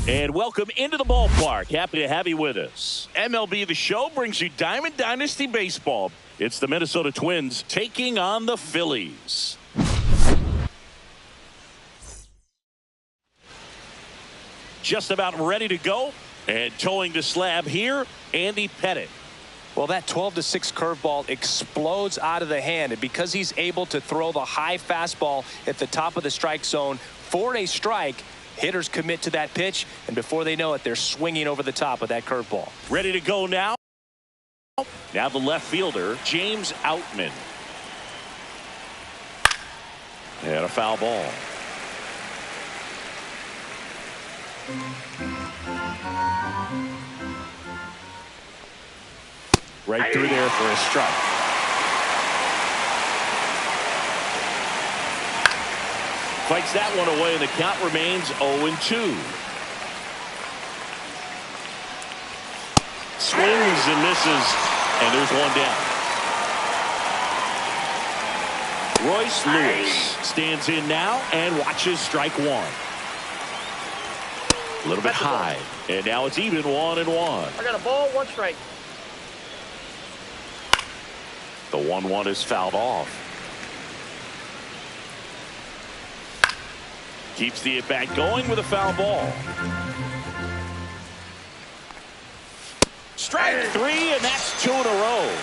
And welcome into the ballpark. Happy to have you with us. MLB The Show brings you Diamond Dynasty Baseball. It's the Minnesota Twins taking on the Phillies. Just about ready to go. And towing the slab here, Andy Pettitte. Well, that 12-6 curveball explodes out of the hand. And because he's able to throw the high fastball at the top of the strike zone for a strike, hitters commit to that pitch, and before they know it, they're swinging over the top of that curveball. Ready to go now. Now the left fielder, James Outman. And a foul ball. Right through there for a strike. Fights that one away, and the count remains 0-2. Swings and misses, and there's one down. Royce Lewis stands in now and watches strike one. A little bit high, and now it's even 1-1. I got a ball, one strike. The 1-1 is fouled off. Keeps the at-bat going with a foul ball. Strike three, and that's 2 in a row.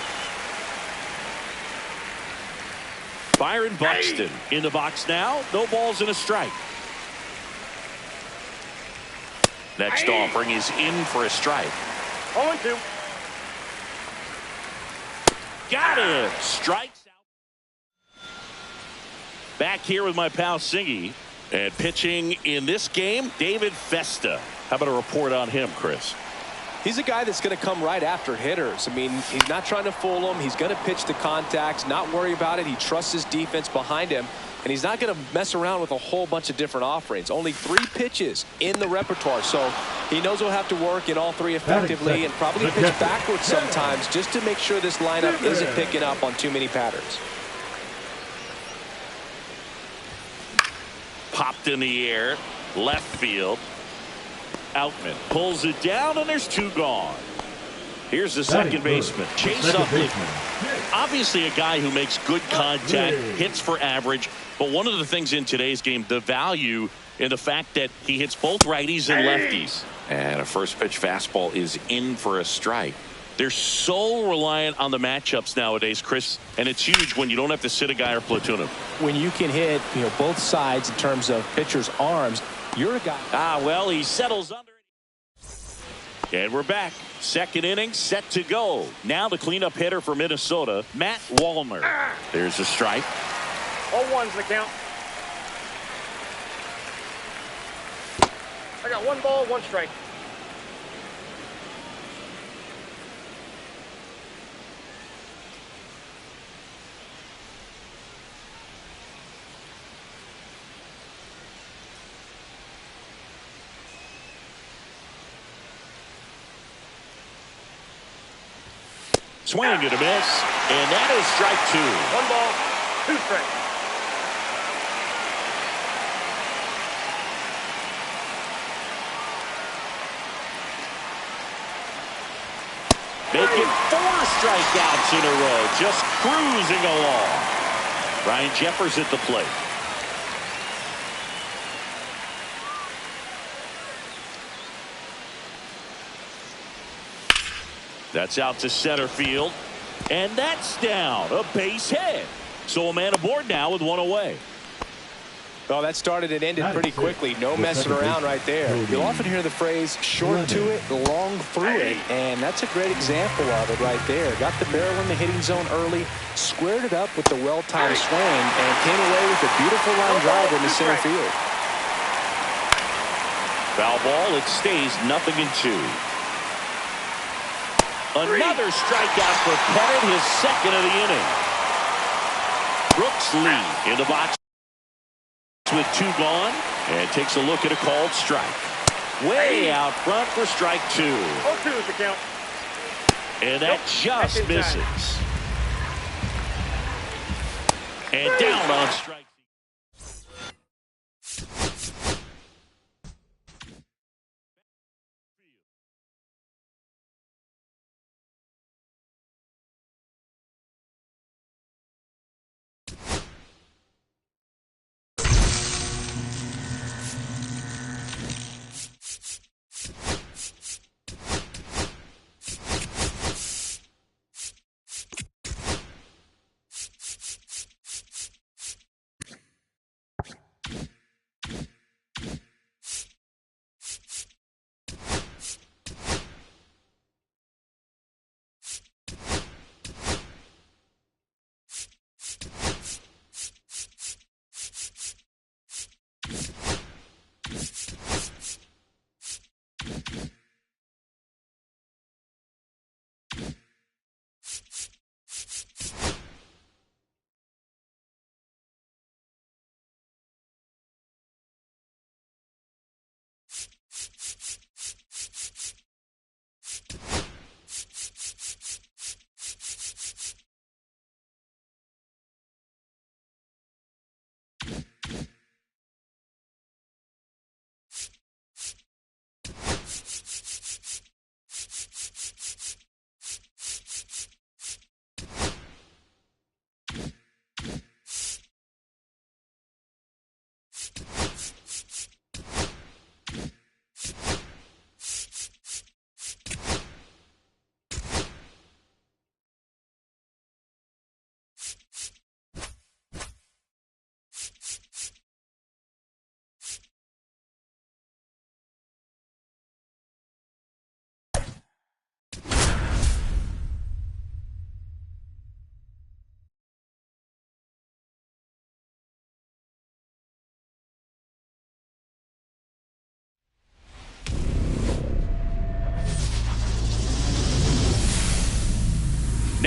Byron Buxton in the box now. No balls and a strike. Next offering is in for a strike. 0-2. Got it. Strikes out. Back here with my pal Singy. And pitching in this game, David Festa. How about a report on him, Chris? He's a guy that's going to come right after hitters. I mean, he's not trying to fool them. He's going to pitch to contacts, not worry about it. He trusts his defense behind him. And he's not going to mess around with a whole bunch of different offerings. Only 3 pitches in the repertoire. So he knows he'll have to work in all 3 effectively and probably pitch backwards sometimes just to make sure this lineup isn't picking up on too many patterns. Popped in the air. Left field. Outman pulls it down, and there's 2 gone. Here's the second baseman. Chase Upley. Obviously a guy who makes good contact, hits for average. But one of the things in today's game, the value in the fact that he hits both righties and lefties. And a first pitch fastball is in for a strike. They're so reliant on the matchups nowadays, Chris, and it's huge when you don't have to sit a guy or platoon him. When you can hit, both sides in terms of pitchers' arms, you're a guy. Well, he settles under it. And we're back. Second inning set to go. Now the cleanup hitter for Minnesota, Matt Wallner. There's a strike. 0-1's the count. I got 1 ball, 1 strike. Swing and a miss, and that is strike 2. 1 ball, 2 strikes. Making 4 strikeouts in a row, just cruising along. Ryan Jeffers at the plate. That's out to center field. And that's down. A base hit. So a man aboard now with 1 away. Well, that started and ended pretty quickly. No messing around right there. You'll often hear the phrase, short to it, long through it. And that's a great example of it right there. Got the barrel in the hitting zone early, squared it up with the well-timed swing, and came away with a beautiful line drive in the center field. Foul ball. It stays 0-2. Another strikeout for Pettit, his second of the inning. Brooks Lee in the box with 2 gone, and takes a look at a called strike. Way out front for strike 2. 0-2 is the count. And that just misses. And down on strike.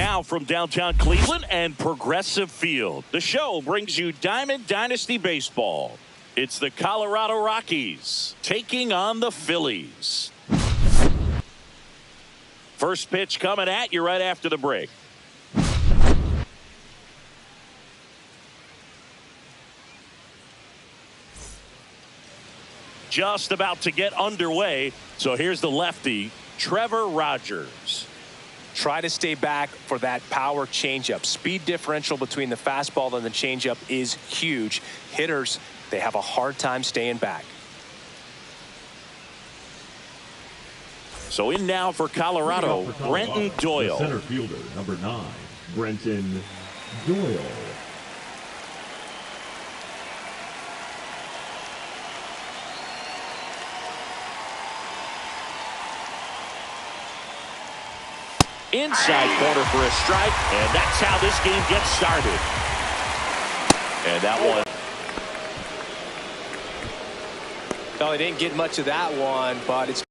Now from downtown Cleveland and Progressive Field, the show brings you Diamond Dynasty Baseball. It's the Colorado Rockies taking on the Phillies. First pitch coming at you right after the break. Just about to get underway. So here's the lefty, Trevor Rogers. Try to stay back for that power changeup. Speed differential between the fastball and the changeup is huge. Hitters, they have a hard time staying back. So in now for Colorado, Brenton Doyle. Center fielder, number 9, Brenton Doyle. Inside corner for a strike, and that's how this game gets started. And that one. No, he didn't get much of that one, but it's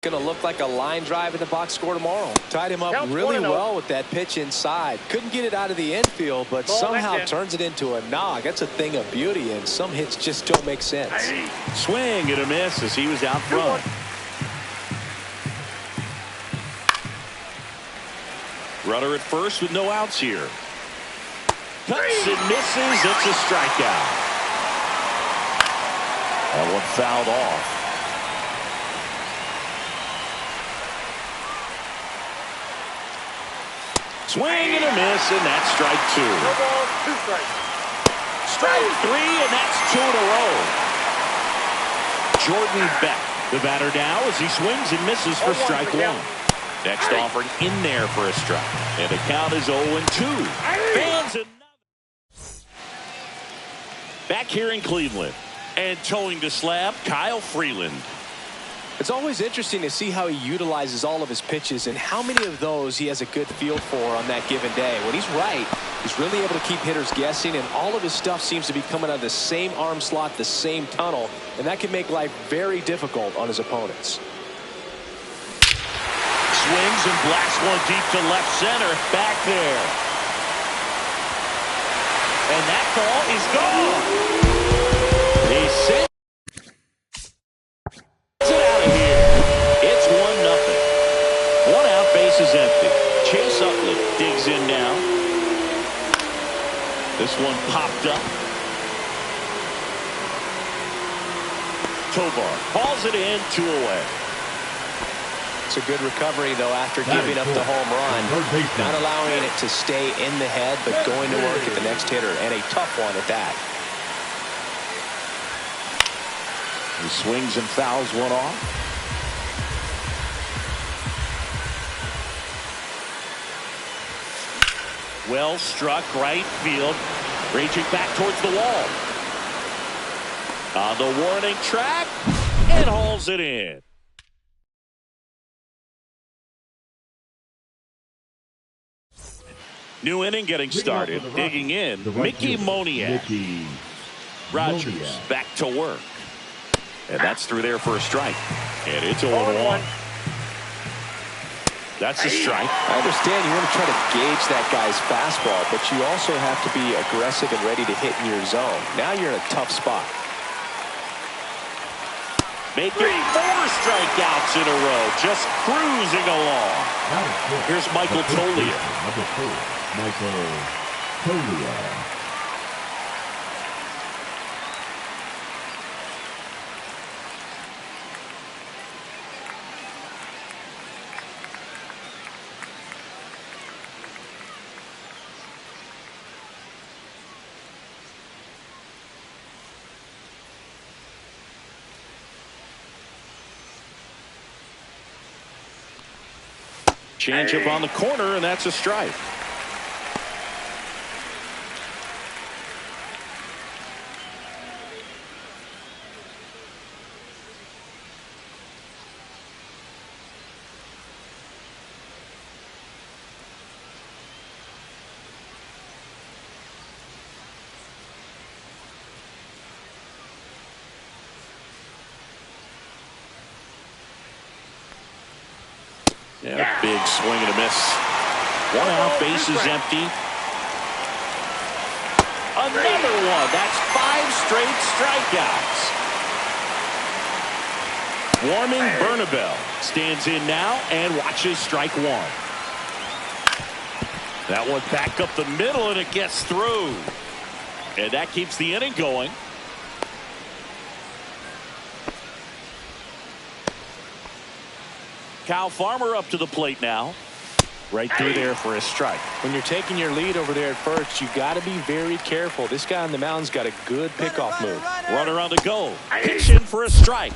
going to look like a line drive in the box score tomorrow. Tied him up really well with that pitch inside. Couldn't get it out of the infield, but somehow turns it into a knock. That's a thing of beauty, and some hits just don't make sense. Swing and a miss as he was out front. Runner at first with no outs here. Cuts and misses. It's a strikeout. That one fouled off. Swing and a miss, and that's strike 2. No balls, 2 strikes. Strike 3, and that's 2 in a row. Jordan Beck, the batter now, as he swings and misses for strike 1. Next offering in there for a strike. And the count is 0-2. Fans another. Back here in Cleveland. And towing the slab, Kyle Freeland. It's always interesting to see how he utilizes all of his pitches and how many of those he has a good feel for on that given day. When he's right, he's really able to keep hitters guessing, and all of his stuff seems to be coming out of the same arm slot, the same tunnel, and that can make life very difficult on his opponents. Swings and blasts one deep to left center. Back there. And that ball is gone. He sends it out of here. It's 1-0. 1 out, base is empty. Chase Utley digs in now. This one popped up. Tovar calls it in, 2 away. It's a good recovery, though, after giving up the home run. Not allowing it to stay in the head, but going to work at the next hitter, and a tough one at that. He swings and fouls one off. Well struck right field. Raging back towards the wall. On the warning track, and hauls it in. New inning getting started. Digging in, Mickey Moniak. Rogers back to work. And that's through there for a strike. And it's 0-1. That's a strike. I understand you want to try to gauge that guy's fastball, but you also have to be aggressive and ready to hit in your zone. Now you're in a tough spot. Making 4 strikeouts in a row, just cruising along. Here's Michael Toglia. Number 4, Michael Toglia. Changeup on the corner, and that's a strike. Yeah, big swing and a miss. One out, bases empty. Another one. That's 5 straight strikeouts. Warming Bernabel stands in now and watches strike one. That one back up the middle, and it gets through. And that keeps the inning going. Kyle Farmer up to the plate now. Right through there for a strike. When you're taking your lead over there at first, you got to be very careful. This guy on the mound's got a good pickoff move. Runner on the go. Pitch in for a strike.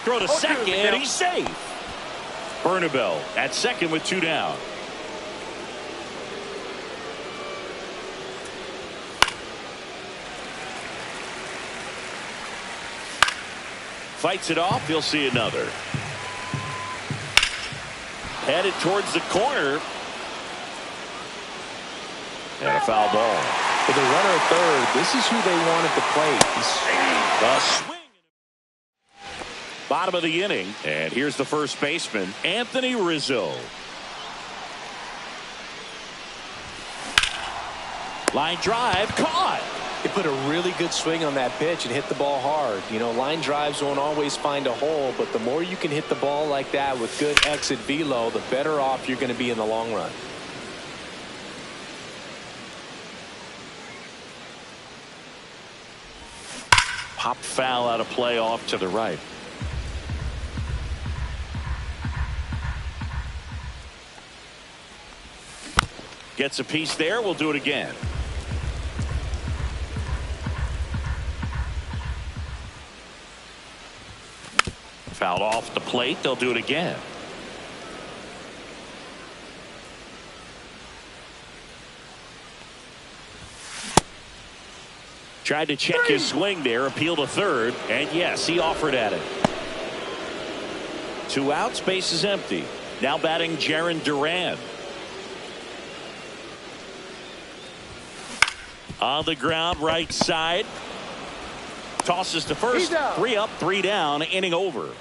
Throw to second, and he's safe. Bernabel at second with 2 down. Fights it off. He'll see another. Headed towards the corner. And a foul ball. For the runner at third, this is who they want at the plate. The swing. Bottom of the inning. And here's the first baseman, Anthony Rizzo. Line drive, caught. He put a really good swing on that pitch and hit the ball hard. You know, line drives won't always find a hole, but the more you can hit the ball like that with good exit velo, the better off you're going to be in the long run. Pop foul out of play off to the right. Gets a piece there. We'll do it again. Fouled off the plate. They'll do it again. Tried to check his swing there. Appeal to third. And yes, he offered at it. 2 outs. Base is empty. Now batting Jarren Duran. On the ground, right side. Tosses to first. 3 up, 3 down. Inning over.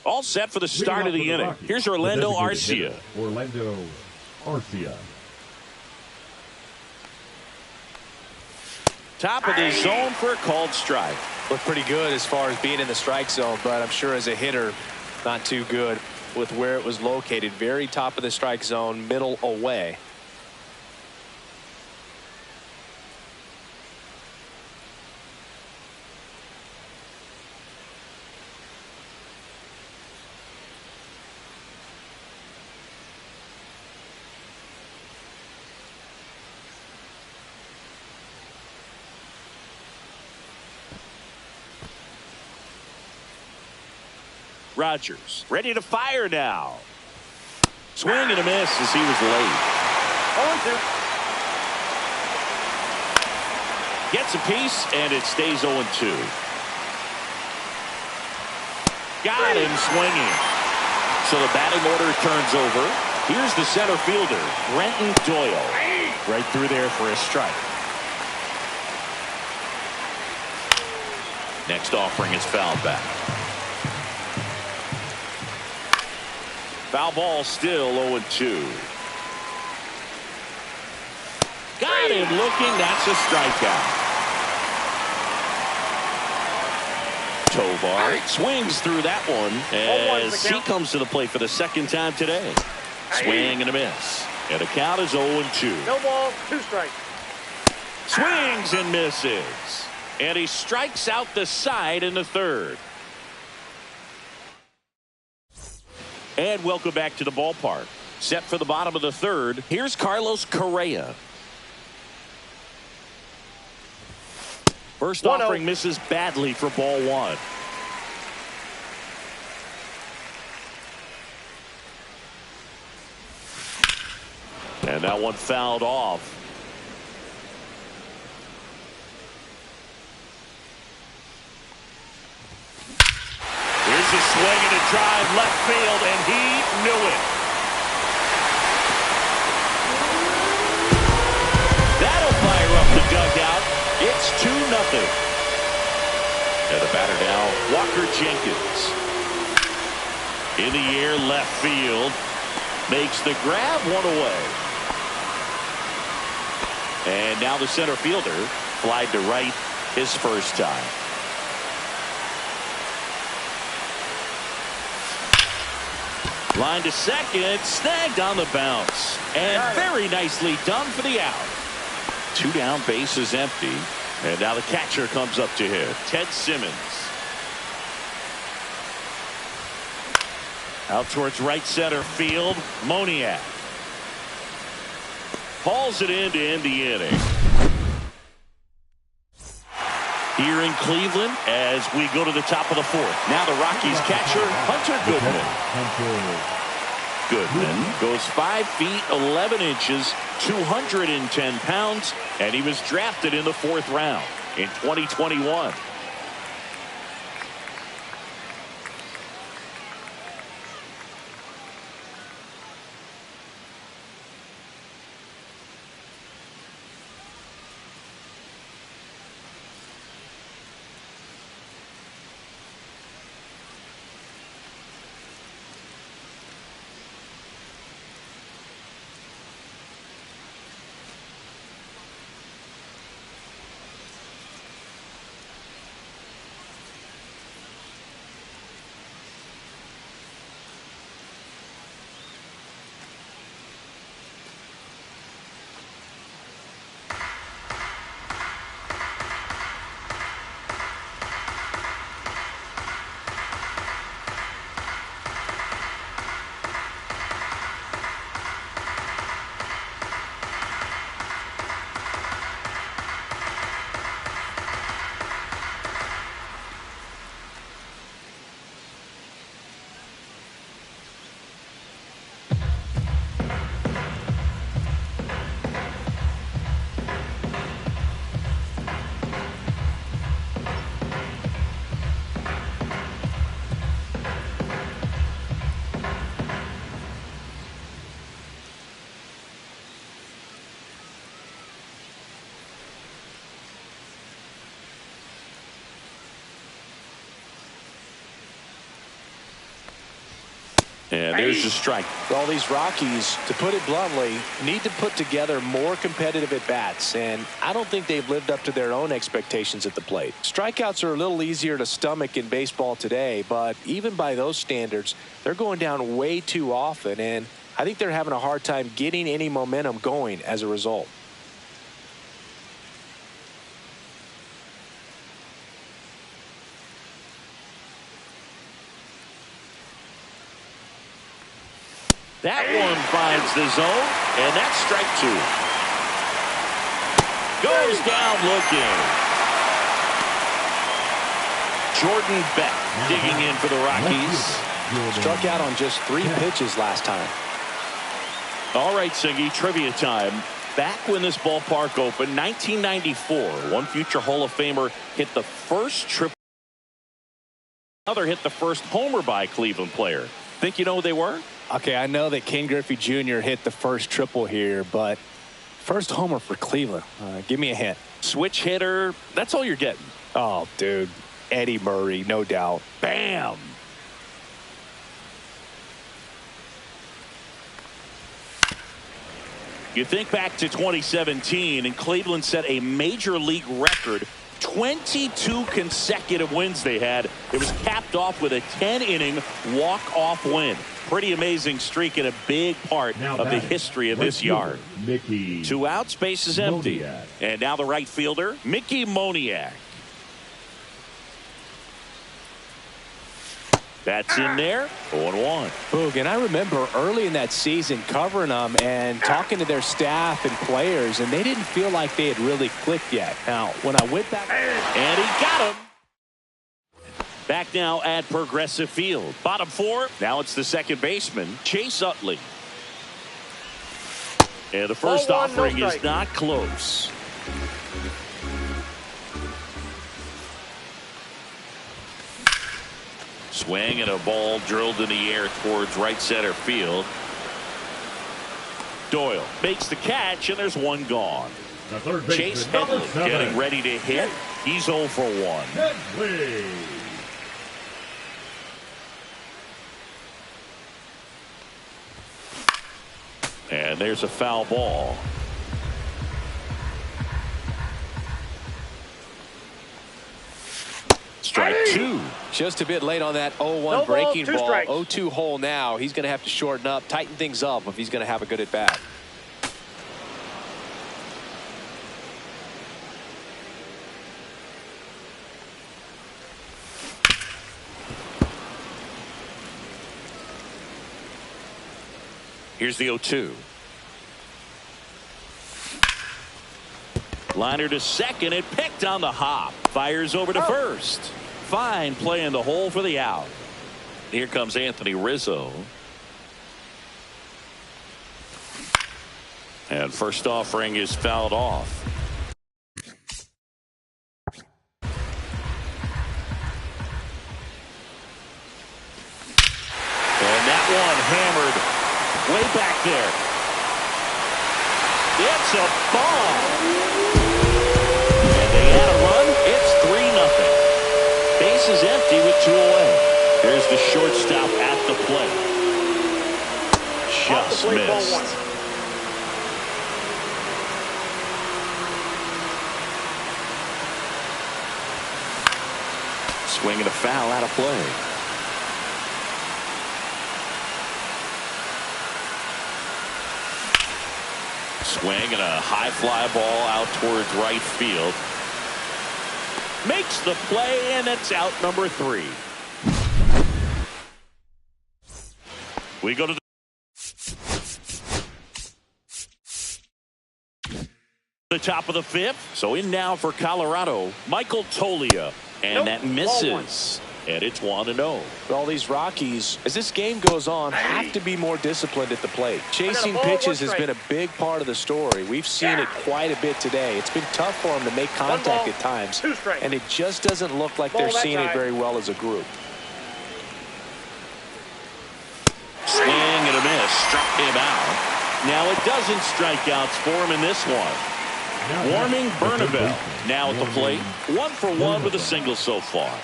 All set for the start of the inning. Here's Orlando Arcia. Orlando Arcia. Top of the zone for a called strike. Looked pretty good as far as being in the strike zone, but I'm sure as a hitter, not too good with where it was located. Very top of the strike zone, middle away. Rogers ready to fire now. Swing and a miss as he was late. 0-2. Gets a piece and it stays 0-2. Got him swinging. So the batting order turns over. Here's the center fielder, Brenton Doyle. Right through there for a strike. Next offering is fouled back. Foul ball still 0-2. Got him looking. That's a strikeout. Tovar swings through that one as he comes to the plate for the second time today. Swing and a miss. And the count is 0-2. No ball, 2 strikes. Swings and misses. And he strikes out the side in the third. And welcome back to the ballpark. Set for the bottom of the third. Here's Carlos Correa. First offering misses badly for ball 1. And that one fouled off. Here's a swing and a drive left field, and he knew it. That'll fire up the dugout. It's 2-0. And the batter now, Walker Jenkins. In the air, left field. Makes the grab, one away. And now the center fielder flied to right his first time. Line to second, snagged on the bounce. And very nicely done for the out. 2 down, base is empty. And now the catcher comes up to hit. Ted Simmons. Out towards right center field. Moniak hauls it in to end the inning. Here in Cleveland as we go to the top of the 4th. Now the Rockies catcher, Hunter Goodman. Goodman goes 5 feet 11 inches, 210 pounds, and he was drafted in the 4th round in 2021. And there's the strike. Well, these Rockies, to put it bluntly, need to put together more competitive at-bats, and I don't think they've lived up to their own expectations at the plate. Strikeouts are a little easier to stomach in baseball today, but even by those standards, they're going down way too often, and I think they're having a hard time getting any momentum going as a result. That one finds the zone, and that's strike 2. Goes down looking. Jordan Beck digging in for the Rockies. Struck out on just 3 pitches last time. All right, Siggy, trivia time. Back when this ballpark opened, 1994, one future Hall of Famer hit the first triple. Another hit the first homer by a Cleveland player. Think you know who they were? Okay, I know that Ken Griffey Jr. hit the first triple here, but first homer for Cleveland. Give me a hint. Switch hitter. That's all you're getting. Oh, dude. Eddie Murray, no doubt. Bam. You think back to 2017, and Cleveland set a major league record. 22 consecutive wins they had. It was capped off with a 10-inning walk-off win. Pretty amazing streak and a big part of the history of this yard. 2 outs, base is empty. And now the right fielder, Mickey Moniak. That's in there, 0-1. Boog, and I remember early in that season covering them and talking to their staff and players, and they didn't feel like they had really clicked yet. Now, when I went back, and he got him. Back now at Progressive Field. Bottom 4. Now it's the second baseman, Chase Utley. And the first offering is not close. Swing and a ball drilled in the air towards right center field. Doyle makes the catch, and there's one gone. The third baseman, Chase number Headley 7. getting ready to hit. He's 0 for 1. Headley. And there's a foul ball. Strike 2. Just a bit late on that 0-1 No breaking ball, 2 ball. strikes. 0-2 hole now. He's going to have to shorten up, tighten things up if he's going to have a good at bat. Here's the 0-2. Liner to second. It picked on the hop. Fires over to first. Fine play in the hole for the out. Here comes Anthony Rizzo. And first offering is fouled off. And that one hammered way back there. It's a ball. And they had a run. It's 3-0. Base is empty with 2 away. There's the shortstop at the plate. Just missed. Swinging a foul out of play. Swing and a high fly ball out towards right field. Makes the play, and it's out number 3. We go to the top of the 5th. So in now for Colorado, Michael Toglia. And that misses. And it's 1-0. All these Rockies, as this game goes on, have to be more disciplined at the plate. Chasing pitches has been a big part of the story. We've seen it quite a bit today. It's been tough for them to make contact at times, and it just doesn't look like they're seeing it very well as a group. Swing and a miss. Struck him out. Now it doesn't strikeouts for him in this one. Warming Bernabel now at the plate. 1 for 1 with a single so far.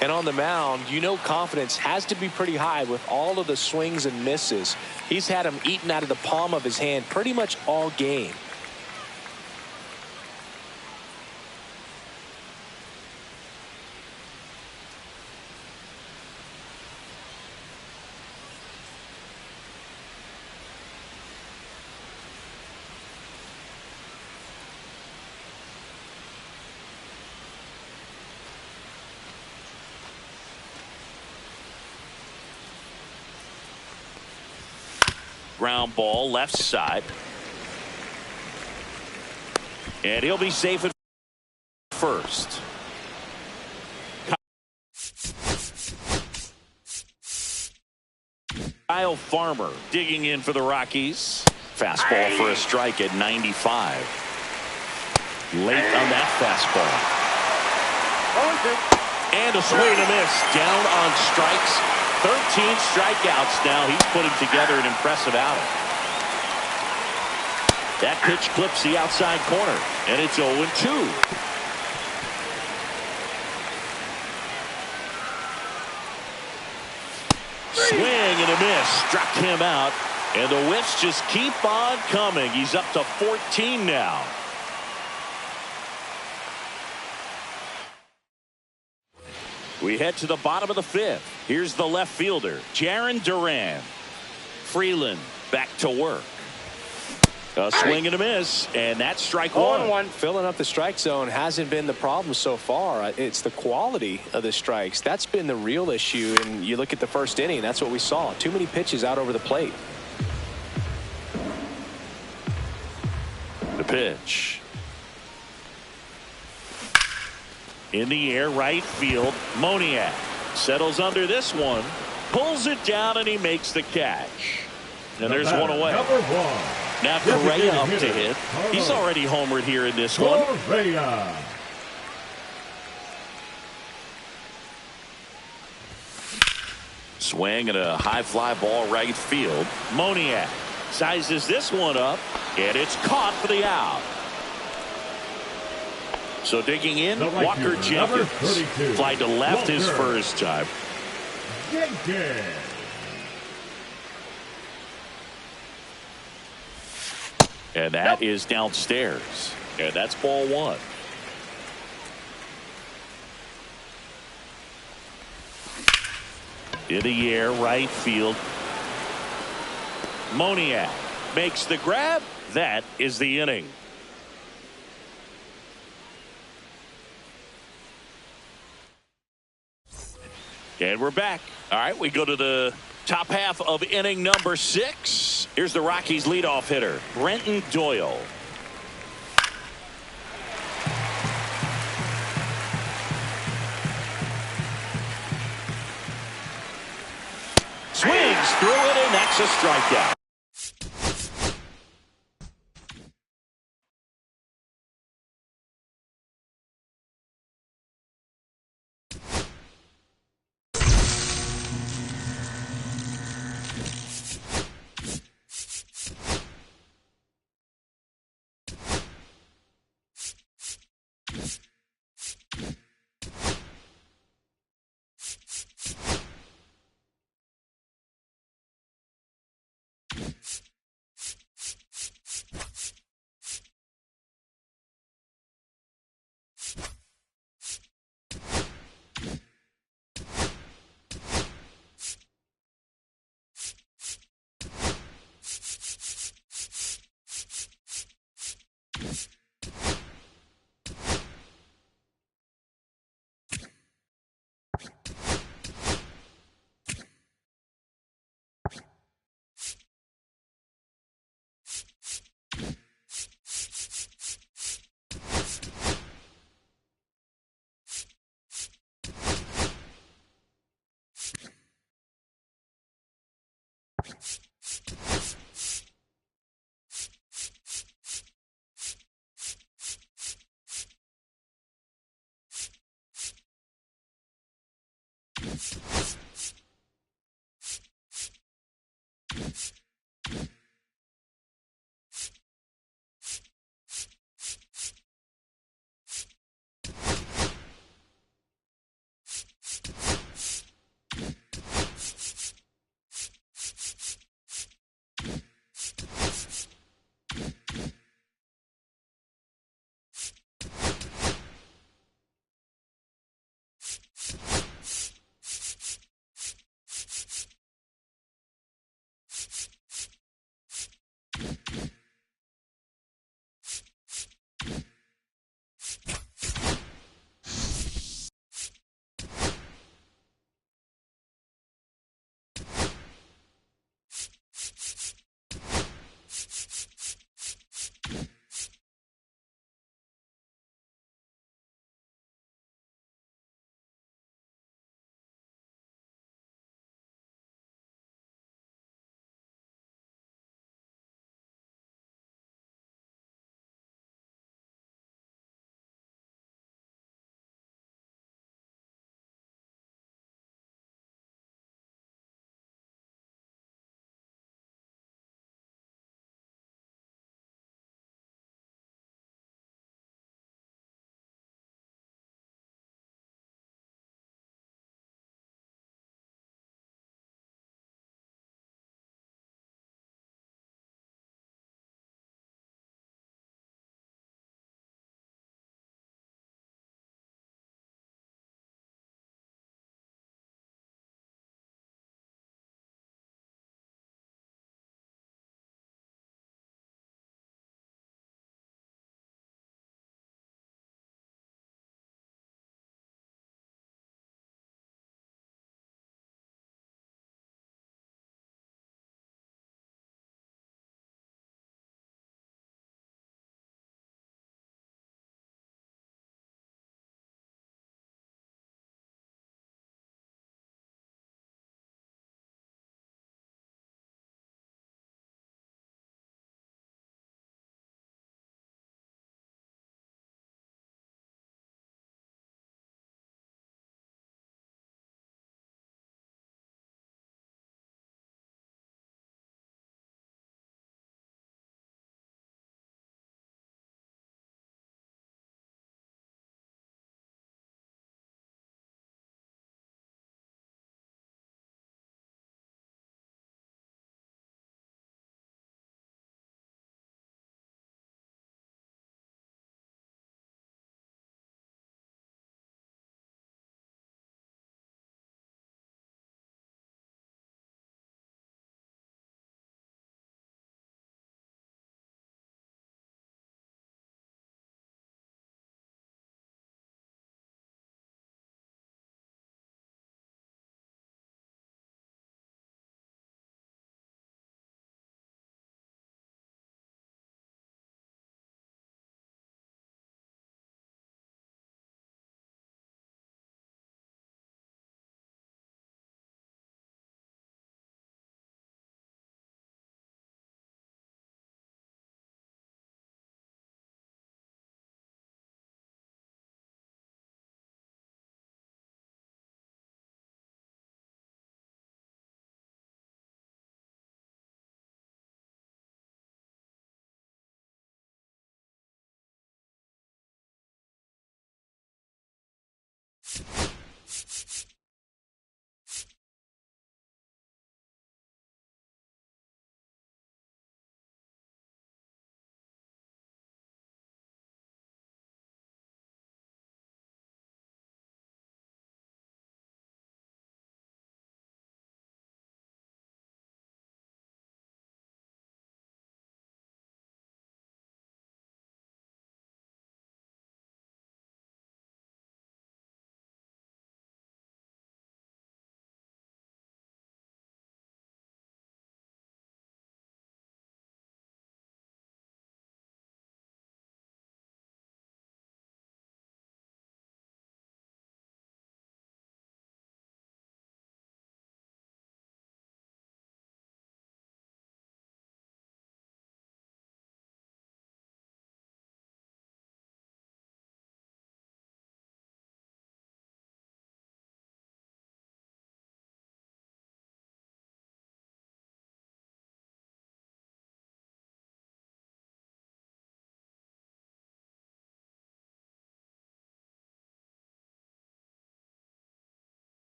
And on the mound, you know confidence has to be pretty high with all of the swings and misses. He's had them eaten out of the palm of his hand pretty much all game. Ground ball left side. And he'll be safe at first. Kyle Farmer digging in for the Rockies. Fastball for a strike at 95. Late on that fastball. And a swing and a miss. Down on strikes. 13 strikeouts now. He's putting together an impressive outing. That pitch clips the outside corner, and it's 0-2. Swing and a miss. Struck him out, and the whiffs just keep on coming. He's up to 14 now. We head to the bottom of the 5th. Here's the left fielder, Jarren Duran. Freeland back to work. A swing and a miss, and that's strike 1. Filling up the strike zone hasn't been the problem so far. It's the quality of the strikes. That's been the real issue. And you look at the first inning, that's what we saw. Too many pitches out over the plate. The pitch. In the air, right field. Moniak settles under this one, pulls it down, and he makes the catch. And there's one away. Number 1. Now Correa up to hit. He's already homered here in this one. Correa. Swing and a high fly ball right field. Moniak Sizes this one up, and it's caught for the out. So digging in, right Walker fielder, number Jenkins. 32, Fly to left his Walker first time. Jenkins. And that is downstairs. And that's ball one. In the air, right field. Moniak makes the grab. That is the inning. And we're back. All right, we go to the top half of inning number 6. Here's the Rockies leadoff hitter, Brenton Doyle. Swings through it, and that's a strikeout.